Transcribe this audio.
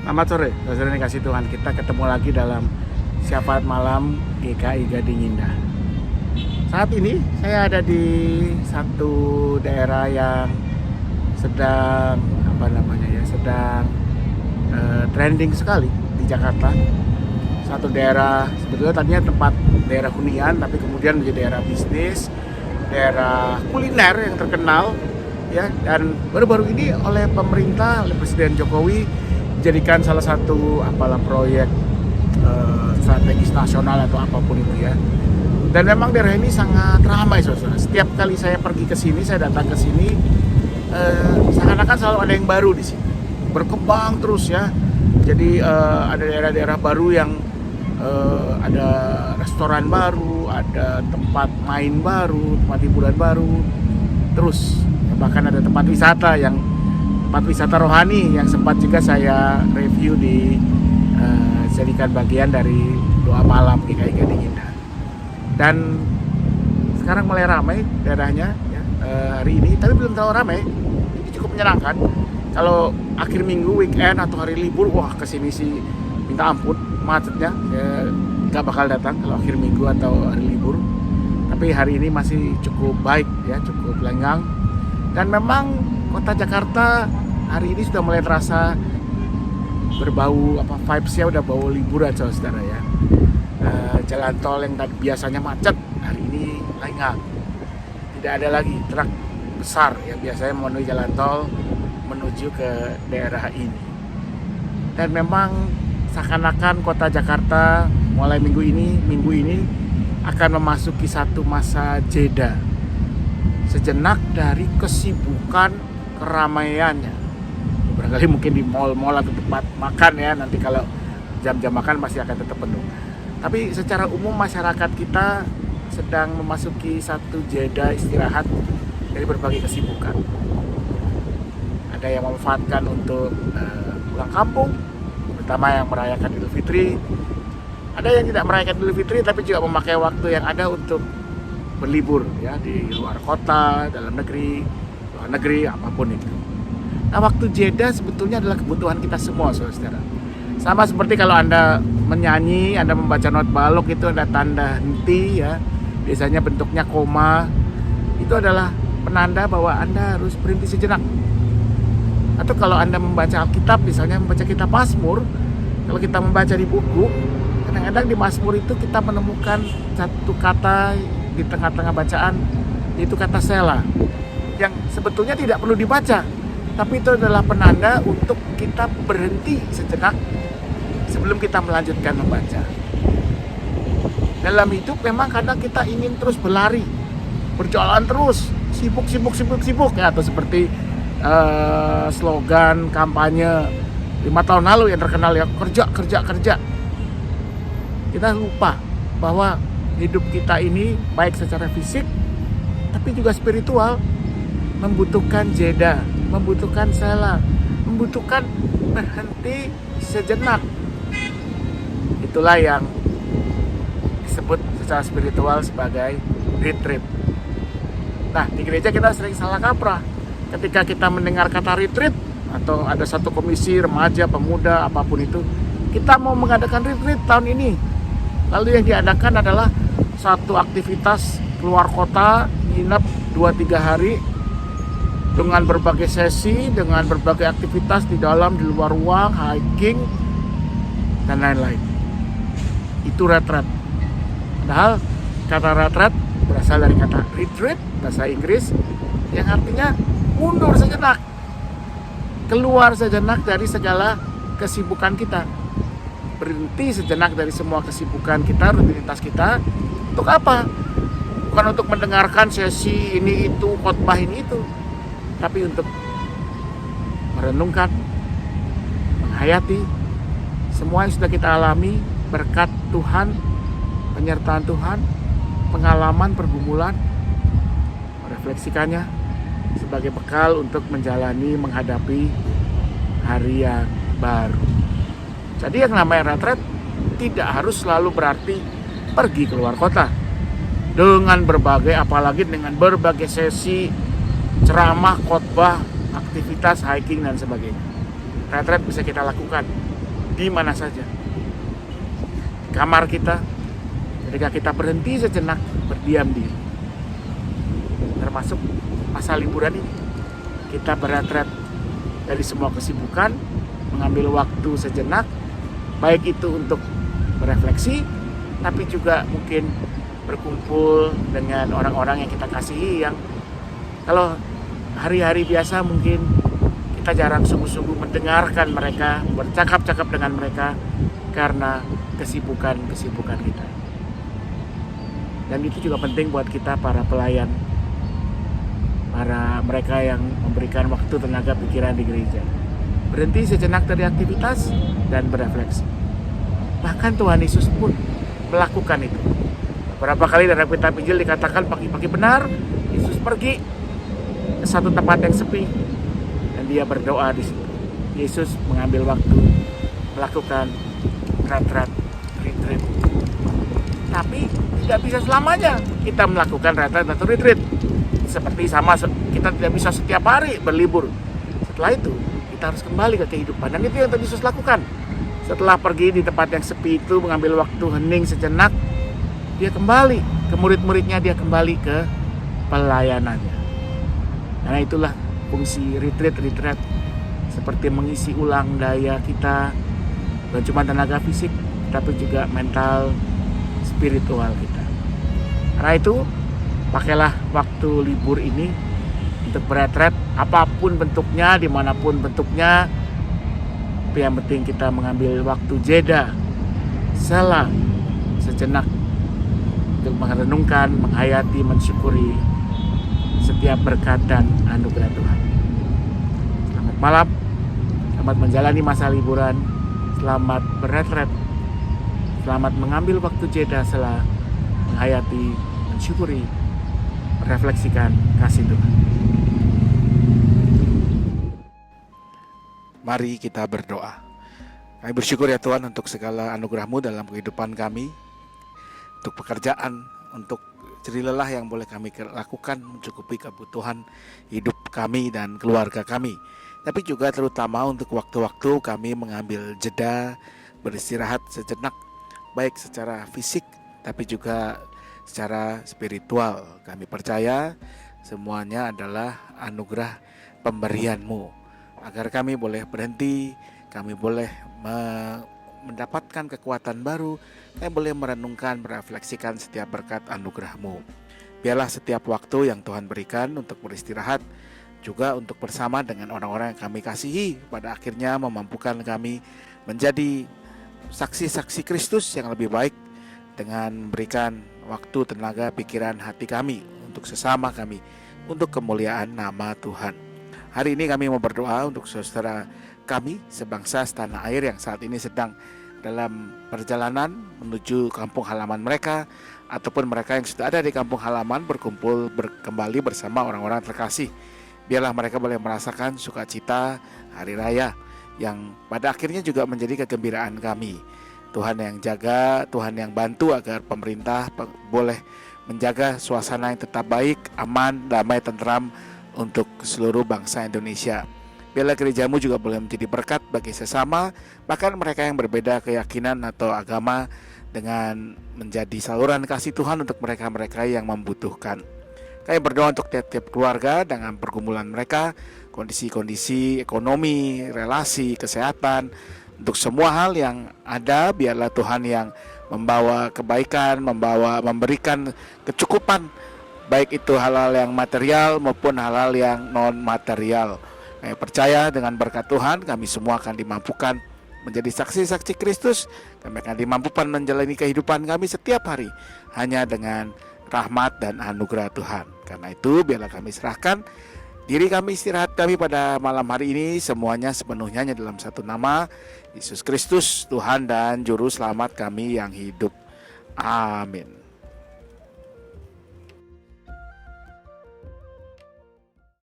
Selamat sore, saudara yang kasih Tuhan. Kita ketemu lagi dalam Syafaat Malam GKI Gading Indah. Saat ini saya ada di satu daerah yang sedang trending sekali di Jakarta. Satu daerah sebetulnya tadinya tempat daerah hunian, tapi kemudian menjadi daerah bisnis, daerah kuliner yang terkenal, ya. Dan baru-baru ini oleh pemerintah, oleh Presiden Jokowi dijadikan salah satu proyek strategis nasional atau apapun itu, ya. Dan memang daerah ini sangat ramai, saudara. Setiap kali saya pergi ke sini, saya datang ke sini, seakan-akan selalu ada yang baru di sini. Berkembang terus, ya. Jadi ada daerah-daerah baru yang ada restoran baru, ada tempat main baru, tempat hiburan baru, terus bahkan ada tempat wisata rohani yang sempat juga saya review jadikan bagian dari doa malam GKI Gading Indah. Dan sekarang mulai ramai daerahnya, ya, hari ini, tapi belum terlalu ramai. Ini cukup menyenangkan. Kalau akhir minggu, weekend atau hari libur, wah kesini sih minta ampun macetnya, ya, nggak bakal datang kalau akhir minggu atau hari libur. Tapi hari ini masih cukup baik, ya, cukup lenggang. Dan memang kota Jakarta hari ini sudah mulai terasa berbau vibes-nya udah bau liburan, saudara, ya. Jalan tol yang tadi biasanya macet hari ini lenggang. Tidak ada lagi truk besar yang biasanya memenuhi jalan tol menuju ke daerah ini. Dan memang seakan-akan kota Jakarta mulai minggu ini akan memasuki satu masa jeda sejenak dari kesibukan keramaiannya. Barangkali mungkin di mal-mal atau tempat makan, ya, nanti kalau jam-jam makan masih akan tetap penuh. Tapi secara umum masyarakat kita sedang memasuki satu jeda istirahat dari berbagai kesibukan. Ada yang memanfaatkan untuk pulang kampung, terutama yang merayakan Idul Fitri. Ada yang tidak merayakan Idul Fitri tapi juga memakai waktu yang ada untuk berlibur, ya, di luar kota, dalam negeri, luar negeri, apapun itu. Nah, waktu jeda sebetulnya adalah kebutuhan kita semua, saudara. Sama seperti kalau Anda menyanyi, Anda membaca not balok, itu ada tanda henti, ya. Biasanya bentuknya koma. Itu adalah penanda bahwa Anda harus berhenti sejenak. Atau kalau Anda membaca Alkitab, misalnya membaca kitab Mazmur, kalau kita membaca di buku, kadang-kadang di Mazmur itu kita menemukan satu kata di tengah-tengah bacaan, yaitu kata Selah, yang sebetulnya tidak perlu dibaca, tapi itu adalah penanda untuk kita berhenti sejenak sebelum kita melanjutkan membaca. Dalam hidup memang kadang kita ingin terus berlari, berjalan terus, sibuk, ya, atau seperti slogan kampanye 5 tahun lalu yang terkenal, ya, kerja. Kita lupa bahwa hidup kita ini baik secara fisik tapi juga spiritual membutuhkan jeda, membutuhkan selah, membutuhkan berhenti sejenak. Itulah yang disebut secara spiritual sebagai retreat. Nah, di gereja kita sering salah kaprah ketika kita mendengar kata retreat atau ada satu komisi remaja, pemuda, apapun itu, kita mau mengadakan retreat tahun ini. Lalu yang diadakan adalah satu aktivitas keluar kota, nginep 2-3 hari dengan berbagai sesi, dengan berbagai aktivitas di dalam, di luar ruang, hiking, dan lain-lain. Itu retreat. Padahal kata retreat berasal dari kata retreat, bahasa Inggris, yang artinya mundur sejenak, keluar sejenak dari segala kesibukan kita, berhenti sejenak dari semua kesibukan kita, rutinitas kita. Untuk apa? Bukan untuk mendengarkan sesi ini itu, khotbah ini itu, tapi untuk merenungkan, menghayati semua yang sudah kita alami berkat Tuhan, penyertaan Tuhan, pengalaman, pergumulan, merefleksikannya sebagai bekal untuk menghadapi hari yang baru. Jadi yang namanya retreat tidak harus selalu berarti pergi keluar kota dengan apalagi dengan berbagai sesi ceramah, khotbah, aktivitas hiking dan sebagainya. Retreat bisa kita lakukan di mana saja. Di kamar kita, ketika kita berhenti sejenak, berdiam diri. Termasuk masa liburan ini, kita berretret dari semua kesibukan, mengambil waktu sejenak, baik itu untuk berefleksi, tapi juga mungkin berkumpul dengan orang-orang yang kita kasihi, yang kalau hari-hari biasa mungkin kita jarang sungguh-sungguh mendengarkan mereka, bercakap-cakap dengan mereka karena kesibukan kita. Dan itu juga penting buat kita para pelayan, para mereka yang memberikan waktu, tenaga, pikiran di gereja. Berhenti sejenak dari aktivitas dan berefleksi. Bahkan Tuhan Yesus pun melakukan itu. Beberapa kali dalam kitab Injil dikatakan pagi-pagi benar Yesus pergi ke satu tempat yang sepi dan dia berdoa di situ. Yesus mengambil waktu melakukan retret. Tapi tidak bisa selamanya kita melakukan retret atau retreat. Seperti sama kita tidak bisa setiap hari berlibur. Setelah itu kita harus kembali ke kehidupan, dan itu yang Tuhan Yesus lakukan. Setelah pergi di tempat yang sepi itu, mengambil waktu hening sejenak, dia kembali ke murid-muridnya, dia kembali ke pelayanannya. Karena itulah fungsi retreat, seperti mengisi ulang daya kita, bukan cuma tenaga fisik, tapi juga mental, spiritual kita. Karena itu, pakailah waktu libur ini untuk berretret, apapun bentuknya, dimanapun bentuknya. Tapi yang penting kita mengambil waktu jeda, sela sejenak untuk merenungkan, menghayati, mensyukuri setiap berkat dan anugerah Tuhan. Selamat malam, selamat menjalani masa liburan, selamat berretret, selamat mengambil waktu jeda, sela menghayati, mensyukuri, merefleksikan kasih Tuhan. Mari kita berdoa. Kami bersyukur ya Tuhan untuk segala anugerah-Mu dalam kehidupan kami, untuk pekerjaan, untuk jerih lelah yang boleh kami lakukan mencukupi kebutuhan hidup kami dan keluarga kami. Tapi juga terutama untuk waktu-waktu kami mengambil jeda, beristirahat sejenak, baik secara fisik tapi juga secara spiritual. Kami percaya semuanya adalah anugerah pemberian-Mu, agar kami boleh berhenti, kami boleh mendapatkan kekuatan baru, kami boleh merenungkan, merefleksikan setiap berkat anugerah-Mu. Biarlah setiap waktu yang Tuhan berikan untuk beristirahat, juga untuk bersama dengan orang-orang yang kami kasihi, pada akhirnya memampukan kami menjadi saksi-saksi Kristus yang lebih baik, dengan memberikan waktu, tenaga, pikiran, hati kami untuk sesama kami, untuk kemuliaan nama Tuhan. Hari ini kami mau berdoa untuk saudara kami sebangsa setanah air yang saat ini sedang dalam perjalanan menuju kampung halaman mereka, ataupun mereka yang sudah ada di kampung halaman berkumpul kembali bersama orang-orang terkasih. Biarlah mereka boleh merasakan sukacita hari raya yang pada akhirnya juga menjadi kegembiraan kami. Tuhan yang jaga, Tuhan yang bantu agar pemerintah boleh menjaga suasana yang tetap baik, aman, damai, tentram untuk seluruh bangsa Indonesia. Biarlah gerejamu juga boleh menjadi berkat bagi sesama, bahkan mereka yang berbeda keyakinan atau agama, dengan menjadi saluran kasih Tuhan untuk mereka-mereka yang membutuhkan. Kami berdoa untuk tiap-tiap keluarga dengan pergumulan mereka, kondisi-kondisi ekonomi, relasi, kesehatan, untuk semua hal yang ada. Biarlah Tuhan yang membawa kebaikan, memberikan kecukupan, baik itu hal-hal yang material maupun hal-hal yang non material. Kami percaya dengan berkat Tuhan kami semua akan dimampukan menjadi saksi-saksi Kristus. Kami akan dimampukan menjalani kehidupan kami setiap hari hanya dengan rahmat dan anugerah Tuhan. Karena itu biarlah kami serahkan diri kami, istirahat kami pada malam hari ini semuanya sepenuhnya dalam satu nama, Yesus Kristus, Tuhan dan Juru Selamat kami yang hidup. Amin.